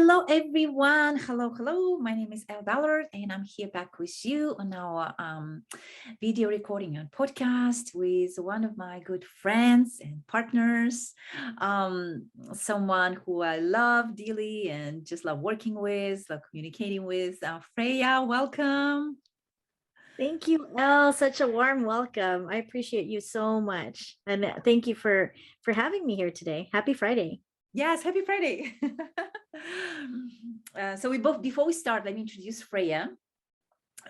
Hello, everyone. Hello. My name is Elle and I'm here back with you on our video recording and podcast with one of my good friends and partners, someone who I love dearly and just love working with, love communicating with. Freya, welcome. Thank you, Elle. Such a warm welcome. I appreciate you so much. And thank you for having me here today. Happy Friday. Yes, happy Friday. So before we start, let me introduce Freya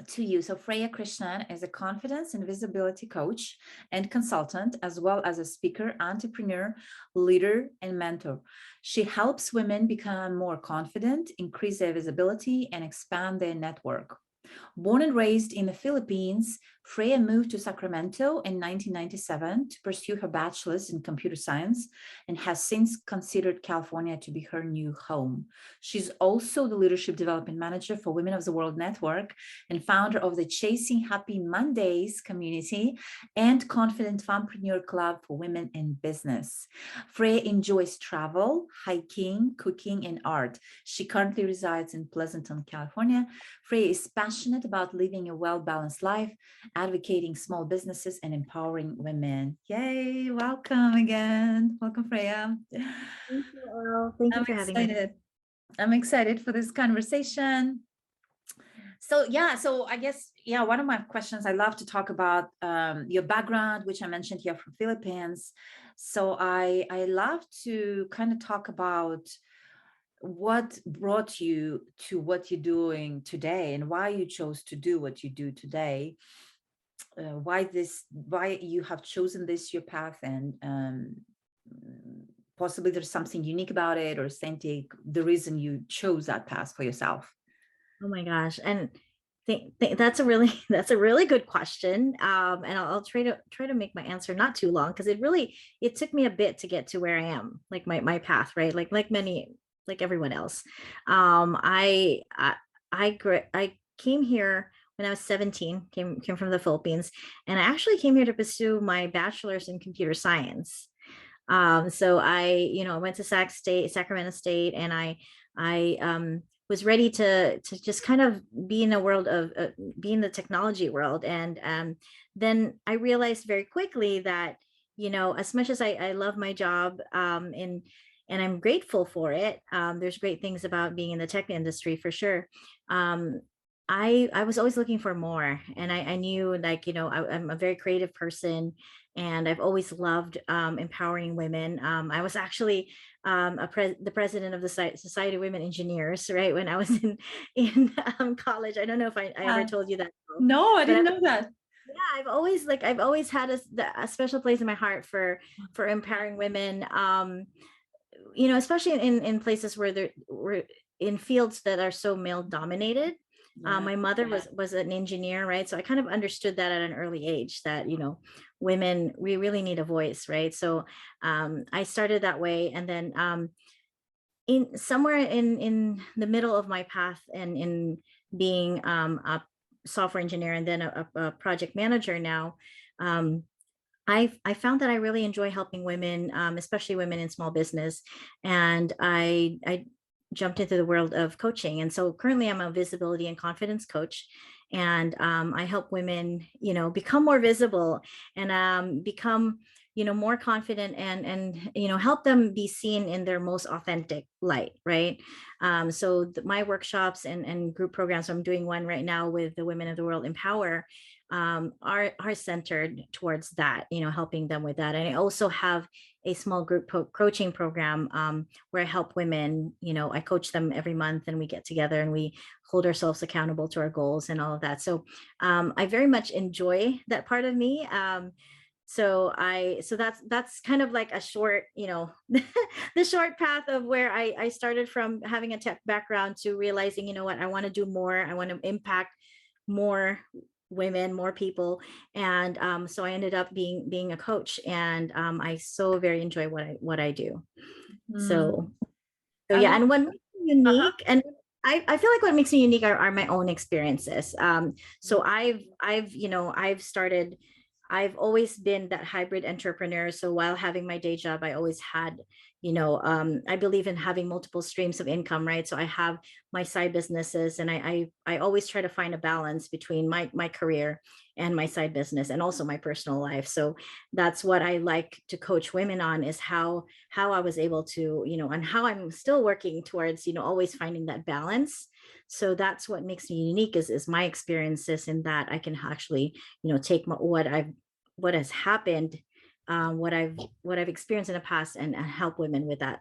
to you. So Freya Krishnan is a confidence and visibility coach and consultant, as well as a speaker, entrepreneur, leader, and mentor. She helps women become more confident, increase their visibility, and expand their network. Born and raised in the Philippines, Freya moved to Sacramento in 1997 to pursue her bachelor's in computer science and has since considered California to be her new home. She's also the leadership development manager for Women of the World Network and founder of the Chasing Happy Mondays community and Confident Entrepreneur Club for Women in Business. Freya enjoys travel, hiking, cooking, and art. She currently resides in Pleasanton, California. Freya is passionate about living a well-balanced life, advocating small businesses, and empowering women. Yay, welcome again. Welcome, Freya. Thank you, Elle. Thank you for having me. I'm excited for this conversation. So I guess, one of my questions, I love to talk about your background, which I mentioned here from Philippines. So I love to kind of talk about what brought you to what you're doing today and why you chose to do what you do today. Why you have chosen this your path, and possibly there's something unique about it or authentic, the reason you chose that path for yourself. Oh my gosh. And that's a really good question. And I'll try to make my answer not too long, because it took me a bit to get to where I am, like my path, right? Like everyone else. I came here when I was 17, came from the Philippines, and I actually came here to pursue my bachelor's in computer science. So I went to Sacramento State, and I was ready to just kind of be in a world of be in the technology world. And then I realized very quickly that, as much as I love my job, and I'm grateful for it, there's great things about being in the tech industry for sure. I was always looking for more, and I knew, like, I'm a very creative person, and I've always loved empowering women. I was actually the president of the Society of Women Engineers, right, when I was in college. I don't know if I ever told you that. No, I didn't know that. Yeah, I've always had a special place in my heart for empowering women. Especially in places where we're in fields that are so male dominated. My mother was an engineer, right? So I kind of understood that at an early age, that, women, we really need a voice, right? So I started that way. And then in somewhere in the middle of my path, and in being a software engineer, and then a project manager now, I found that I really enjoy helping women, especially women in small business. And I jumped into the world of coaching. And so currently I'm a visibility and confidence coach. And I help women, become more visible, and become, more confident, and help them be seen in their most authentic light, right? So my workshops and group programs, I'm doing one right now with the Women of the World Empower, are centered towards that, helping them with that. And I also have a small group coaching program where I help women. I coach them every month, and we get together and we hold ourselves accountable to our goals and all of that. So I very much enjoy that part of me. So that's kind of like a short, the short path of where I started from having a tech background to realizing, what, I want to do more. I want to impact more women, more people. And so I ended up being a coach, and I so very enjoy what I do. So yeah. And what makes me unique, and I feel like what makes me unique are my own experiences. So I've started I've always been that hybrid entrepreneur. So while having my day job, I always had, I believe in having multiple streams of income, right? So I have my side businesses, and I always try to find a balance between my career and my side business, and also my personal life. So that's what I like to coach women on, is how I was able to, and how I'm still working towards, always finding that balance. So that's what makes me unique, is my experiences, in that I can actually, take what has happened, what I've experienced in the past, and help women with that,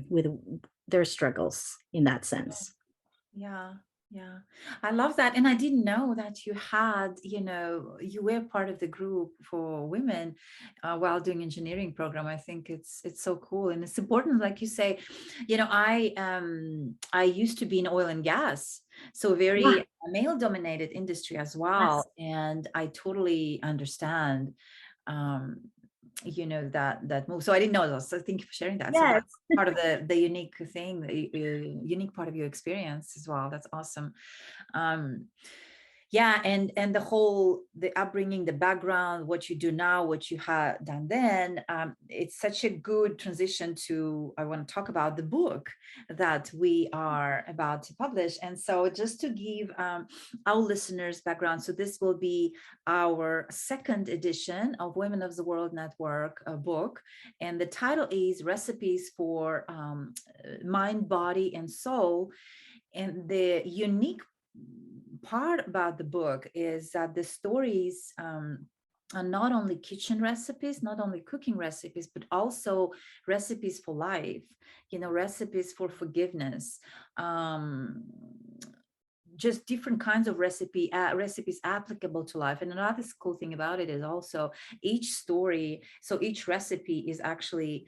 with their struggles in that sense. Yeah, yeah. I love that. And I didn't know that you had, you were part of the group for women while doing engineering program. I think it's so cool. And it's important, like you say, I used to be in oil and gas, so Yeah. very male dominated industry as Yes. well. And I totally understand that move. So I didn't know those. So thank you for sharing that. So Yes. that's part of the unique thing, the unique part of your experience as well. That's awesome. um yeah, and the upbringing, the background, what you do now, what you had done then, it's such a good transition to, I want to talk about the book that we are about to publish. And so just to give our listeners background, so this will be our second edition of Women of the World Network book, and the title is Recipes for Mind, Body, and Soul. And the unique part about the book is that the stories are not only kitchen recipes, not only cooking recipes, but also recipes for life, recipes for forgiveness, um, just different kinds of recipes applicable to life. And another cool thing about it is also each story, so each recipe is actually,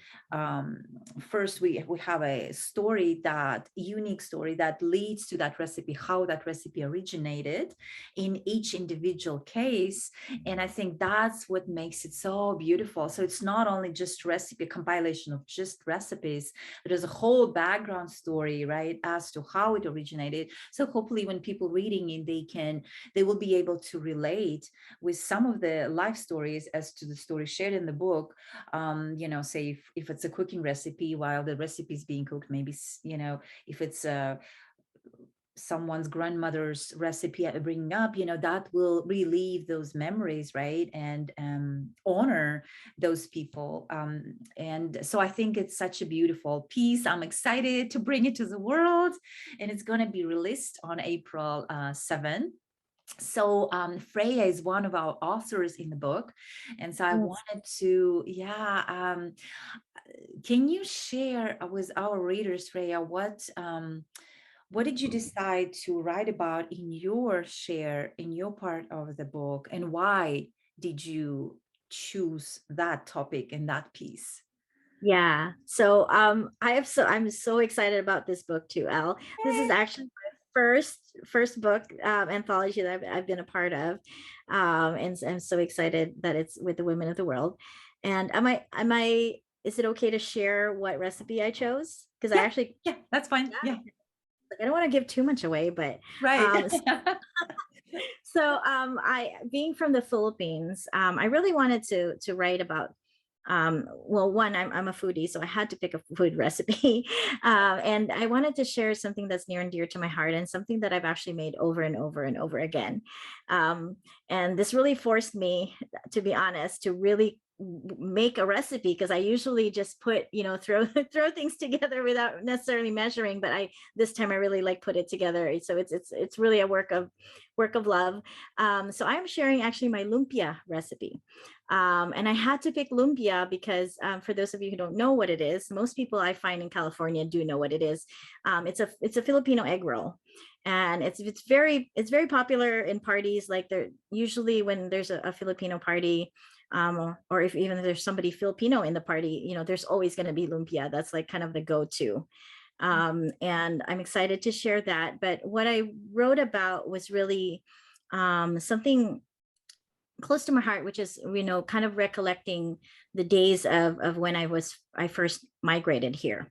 first we have a story, that unique story that leads to that recipe, how that recipe originated in each individual case. And I think that's what makes it so beautiful. So it's not only just recipe, compilation of just recipes, but there's a whole background story, right, as to how it originated. So hopefully when people reading it, they will be able to relate with some of the life stories as to the story shared in the book. Say if it's a cooking recipe, while the recipe is being cooked, maybe, if it's someone's grandmother's recipe bringing up, that will relieve those memories, right, and honor those people. And so I think it's such a beautiful piece. I'm excited to bring it to the world, and it's going to be released on April 7. So Freya is one of our authors in the book, and so I Yes. wanted to, can you share with our readers, Freya, what did you decide to write about in your part of the book, and why did you choose that topic and that piece? Yeah. So I'm so excited about this book too, Elle. This is actually my first book anthology that I've been a part of. And I'm so excited that it's with the women of the world. And is it okay to share what recipe I chose? Because I Yeah, actually, yeah, that's fine. yeah, Yeah, I don't want to give too much away, but right. so I being from the Philippines, I really wanted to write about, well, one, I'm a foodie, so I had to pick a food recipe. And I wanted to share something that's near and dear to my heart, and something that I've actually made over and over and over again. um, and this really forced me, to be honest, to really make a recipe, because I usually just put, throw throw things together without necessarily measuring, but I this time I really like put it together. So it's really a work of love. So I'm sharing actually my lumpia recipe. And I had to pick lumpia because, for those of you who don't know what it is, most people I find in California do know what it is. It's a Filipino egg roll, and it's very popular in parties. Like, they're usually, when there's a Filipino party, or if even if there's somebody Filipino in the party, there's always going to be lumpia. That's like kind of the go-to. And I'm excited to share that. But what I wrote about was really, something close to my heart, which is, kind of recollecting the days of when I first migrated here.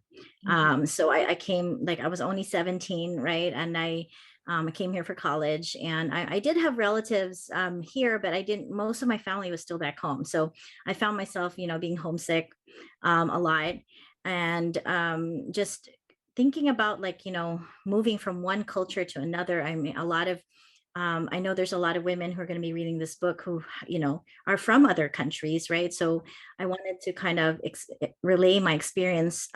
So I came, like, I was only 17, right? And I came here for college, and I did have relatives here, but most of my family was still back home. So I found myself, being homesick a lot, and just thinking about, like, moving from one culture to another. I mean, I know there's a lot of women who are going to be reading this book who, are from other countries, right? So I wanted to kind of relay my experience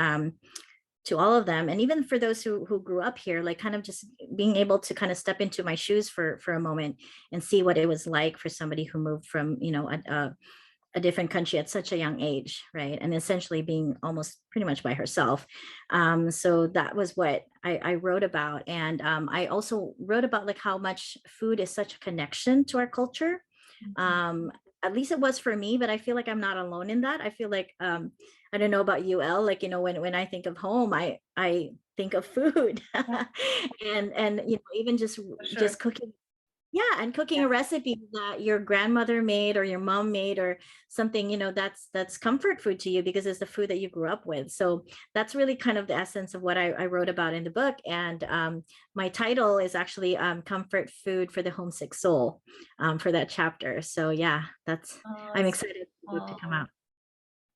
to all of them, and even for those who grew up here, like, kind of just being able to kind of step into my shoes for a moment and see what it was like for somebody who moved from, a different country at such a young age, right? And essentially being almost pretty much by herself. So that was what I wrote about. And I also wrote about, like, how much food is such a connection to our culture. At least it was for me, but I feel like I'm not alone in that. I feel like, I don't know about you, Elle, like, when I think of home, I think of food. Yeah, And even just for sure. just cooking. Yeah, and cooking Yeah. a recipe that your grandmother made or your mom made or something, that's comfort food to you because it's the food that you grew up with. So that's really kind of the essence of what I wrote about in the book. And my title is actually Comfort Food for the Homesick Soul, for that chapter. So yeah, Oh, I'm it's excited for the book to come beautiful. out.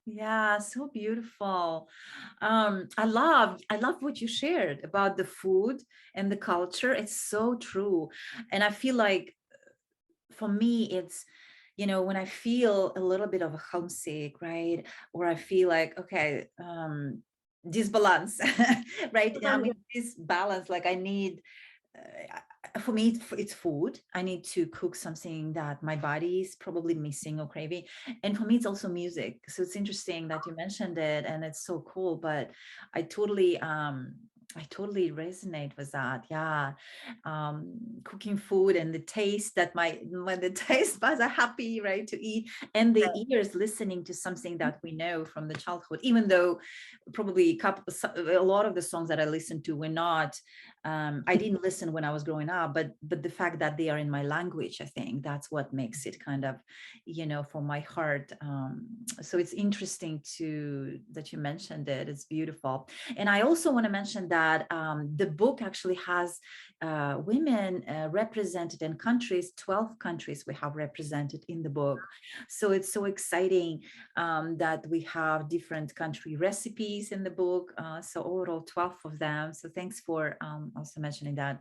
Yeah, so beautiful. I love what you shared about the food and the culture. It's so true. And I feel like for me, it's, when I feel a little bit of a homesick, right? Or I feel like, okay, disbalance, right? I mean, this balance, like I need, for me, it's food. I need to cook something that my body is probably missing or craving. And for me, it's also music. So it's interesting that you mentioned it, and it's so cool. But I totally, I totally resonate with that. Yeah, cooking food and the taste that when the taste buds are happy, right, to eat, and the ears listening to something that we know from the childhood, even though probably a lot of the songs that I listened to were not, I didn't listen when I was growing up, but the fact that they are in my language, I think that's what makes it kind of, for my heart. So it's interesting that you mentioned it. It's beautiful. And I also want to mention that the book actually has women represented in countries, 12 countries we have represented in the book. So it's so exciting that we have different country recipes in the book. So overall 12 of them. So thanks for also mentioning that.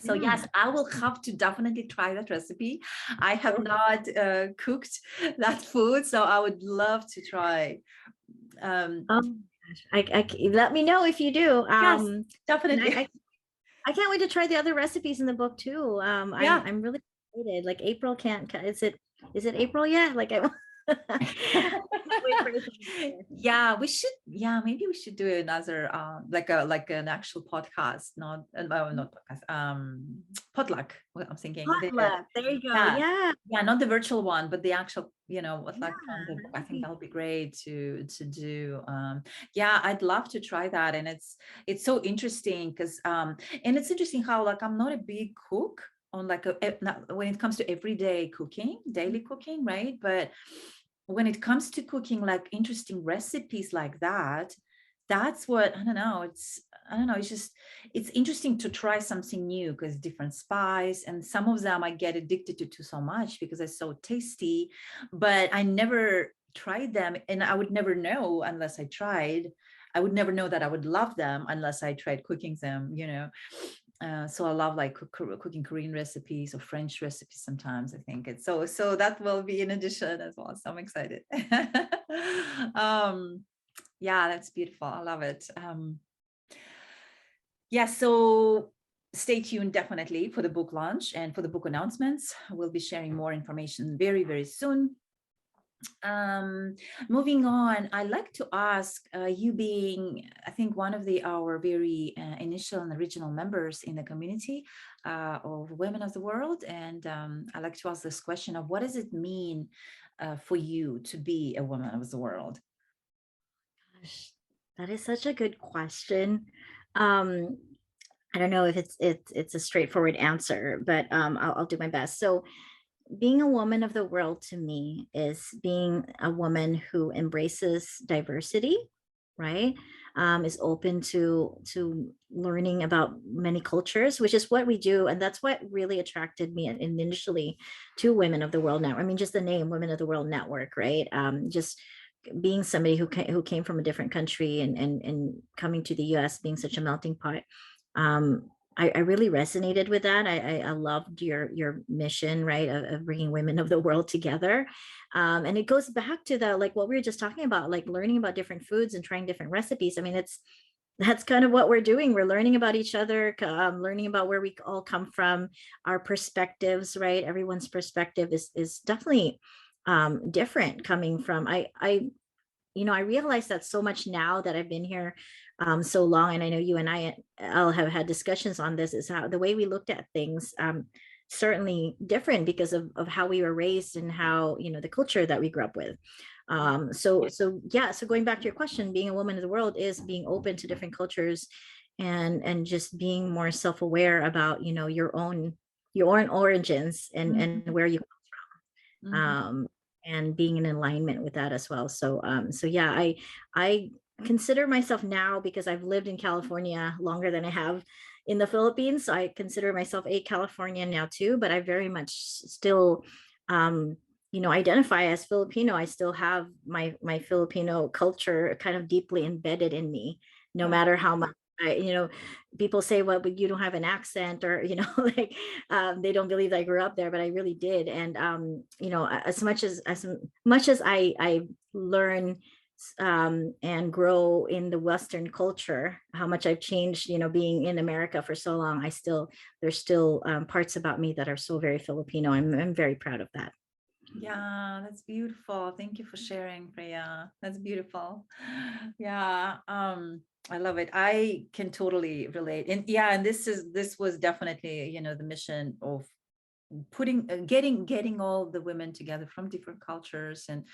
So yes, I will have to definitely try that recipe. I have not cooked that food, so I would love to try. Oh my gosh. Let me know if you do. Yes, And definitely. I can't wait to try the other recipes in the book too. Yeah. I'm really excited. Like, April can't. Is it April yet? Like, I can't wait for it to be here. Yeah, we should. Yeah, maybe we should do another like an actual podcast, not podcast, potluck. What I'm thinking. Potluck. There you go. Yeah, Yeah. yeah, not the virtual one, but the actual, potluck from the Yeah. book. I think that would be great to do. Yeah, I'd love to try that, and it's so interesting because and it's interesting how, like, I'm not a big cook on like when it comes to everyday cooking, daily cooking, right? But when it comes to cooking like interesting recipes like that, that's what, I don't know, it's interesting to try something new because different spice, and some of them I get addicted to so much because they're so tasty, but I never tried them, and I would never know unless I tried. I would never know that I would love them unless I tried cooking them. So I love like cooking Korean recipes or French recipes sometimes. I think it's so that will be an addition as well. So I'm excited. Yeah, that's beautiful. I love it. Yeah, so stay tuned definitely for the book launch and for the book announcements. We'll be sharing more information very, very soon. Moving on, I like to ask, you being, I think, one of our very initial and original members in the community of Women of the World, and I like to ask this question of what does it mean for you to be a woman of the world? Gosh, that is such a good question. Um, I don't know if it's a straightforward answer, but I'll do my best. So, being a woman of the world to me is being a woman who embraces diversity, right? is open to learning about many cultures, which is what we do. And that's what really attracted me initially to Women of the World Network. I mean, just the name Women of the World Network, right? Just being somebody who came from a different country and coming to the US, being such a melting pot. I really resonated with that. I loved your mission, right, of bringing women of the world together. And it goes back to the, like what we were just talking about, like learning about different foods and trying different recipes. I mean, that's kind of what we're doing. We're learning about each other, learning about where we all come from, our perspectives, right? Everyone's perspective is definitely different coming from, I realize that so much now that I've been here so long, and I know you and I'll have had discussions on this, is how the way we looked at things certainly different because of how we were raised and how, the culture that we grew up with. So going back to your question, being a woman of the world is being open to different cultures and just being more self-aware about, your own origins and where you come from. And being in alignment with that as well. So yeah, I consider myself now, because I've lived in California longer than I have in the Philippines, so I consider myself a Californian now too, but I very much still identify as Filipino. I still have my Filipino culture kind of deeply embedded in me, no matter how much people say, well, but you don't have an accent, or like they don't believe that I grew up there, but I really did. And as much as I learn and grow in the Western culture, how much I've changed, being in America for so long, there's still parts about me that are so very Filipino. I'm very proud of that. Yeah, that's beautiful. Thank you for sharing, Freya. That's beautiful. Yeah, I love it. I can totally relate. And yeah, and this was definitely, the mission of getting all the women together from different cultures and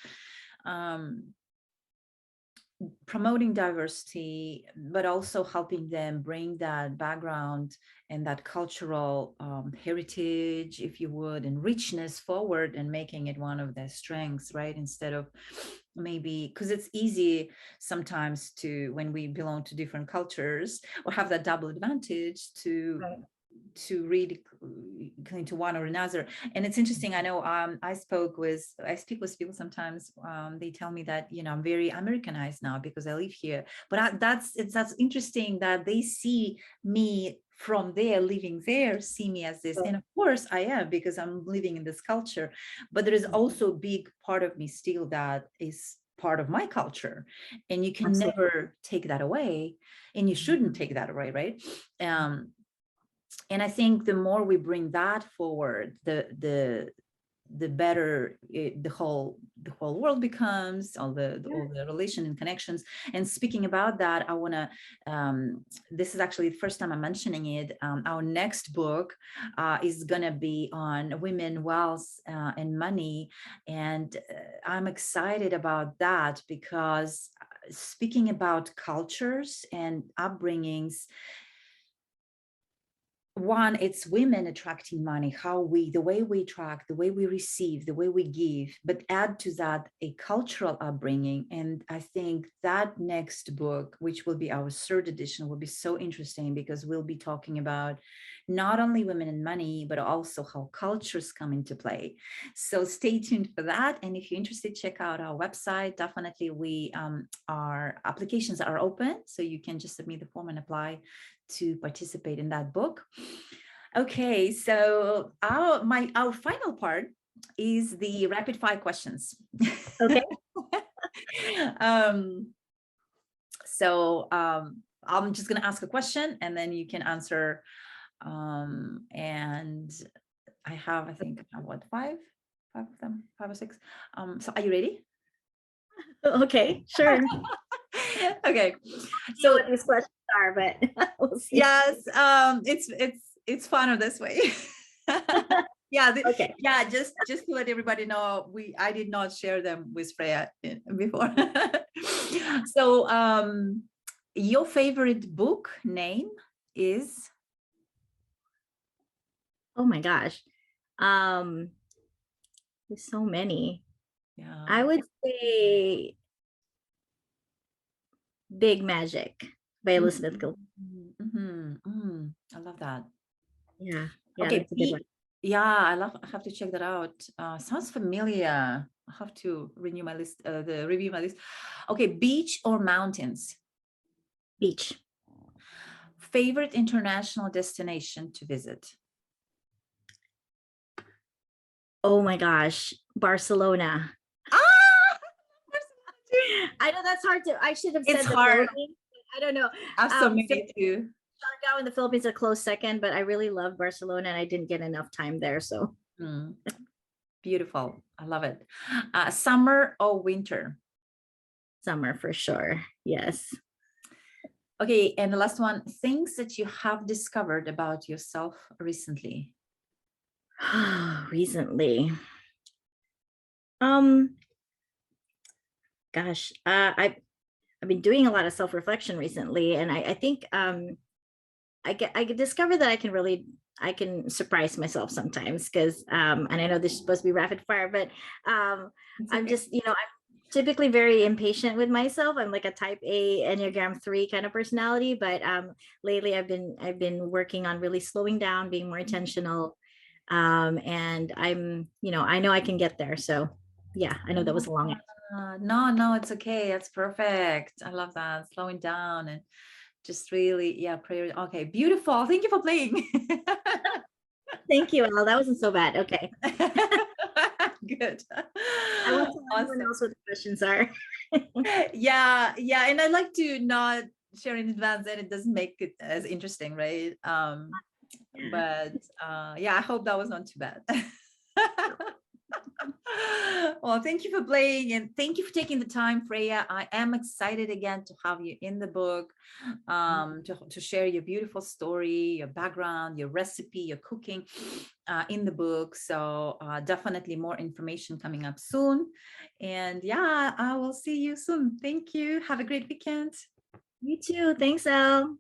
promoting diversity, but also helping them bring that background and that cultural heritage, if you would, and richness forward, and making it one of their strengths, right? Instead of maybe, because it's easy sometimes to, when we belong to different cultures or have that double advantage, to read into one or another. And it's interesting, I know I speak with people sometimes, they tell me that I'm very Americanized now because I live here, but that's interesting that they see me from there, living there, see me as this. And of course I am, because I'm living in this culture, but there is also a big part of me still that is part of my culture, and you can never take that away, and you shouldn't take that away, right? And I think the more we bring that forward, the better the whole world becomes, all the relation and connections. And speaking about that, I want to this is actually the first time I'm mentioning it. Our next book is gonna be on women, wealth, and money, and I'm excited about that, because speaking about cultures and upbringings, one, it's women attracting money, the way we attract, the way we receive, the way we give, but add to that a cultural upbringing. And I think that next book, which will be our third edition, will be so interesting, because we'll be talking about not only women and money, but also how cultures come into play. So stay tuned for that. And if you're interested, check out our website. Definitely, our applications are open, so you can just submit the form and apply to participate in that book. Okay, so our final part is the rapid fire questions. Okay. So I'm just going to ask a question, and then you can answer. And I think I have what, five of them, 5 or 6. So are you ready? Okay, sure. Okay, So what these questions are, but we'll see. Yes, it's funner this way. Yeah, okay. Yeah, just to let everybody know, I did not share them with Freya before. So your favorite book name is? Oh my gosh. There's so many. Yeah. I would say Big Magic by Elizabeth Gilbert. I love that. Yeah, yeah, Okay, that's a good one. yeah, I have to check that out. Sounds familiar. I have to renew my list, review my list. Okay, beach or mountains? Beach. Favorite international destination to visit? Oh my gosh, Barcelona. Ah, I know that's hard to. I should have it's said the hard. Philippines. I don't know. I have so many Siargao too. in the Philippines a close second, but I really love Barcelona, and I didn't get enough time there. So Beautiful. I love it. Summer or winter? summer for sure. Yes. Okay, and the last one, things that you have discovered about yourself recently. Recently. Gosh, I've been doing a lot of self-reflection recently, and I think I discovered that I can surprise myself sometimes, because and I know this is supposed to be rapid fire, but I'm just, I'm typically very impatient with myself. I'm like a type A Enneagram 3 kind of personality, but lately I've been working on really slowing down, being more intentional, and I know I can get there. So yeah, I know that was a long answer. No, it's okay. That's perfect. I love that. Slowing down and just really, yeah, prayer. Okay, beautiful. Thank you for playing. Thank you, Elle. That wasn't so bad. Okay. Good. I won't tell Awesome. anyone else what the questions are. Yeah, and I like to not share in advance, and it doesn't make it as interesting, right? But yeah, I hope that was not too bad. Well, thank you for playing, and thank you for taking the time, Freya. I am excited again to have you in the book, to share your beautiful story, your background, your recipe, your cooking in the book. So definitely more information coming up soon. And yeah, I will see you soon. Thank you. Have a great weekend. You too. Thanks, Elle.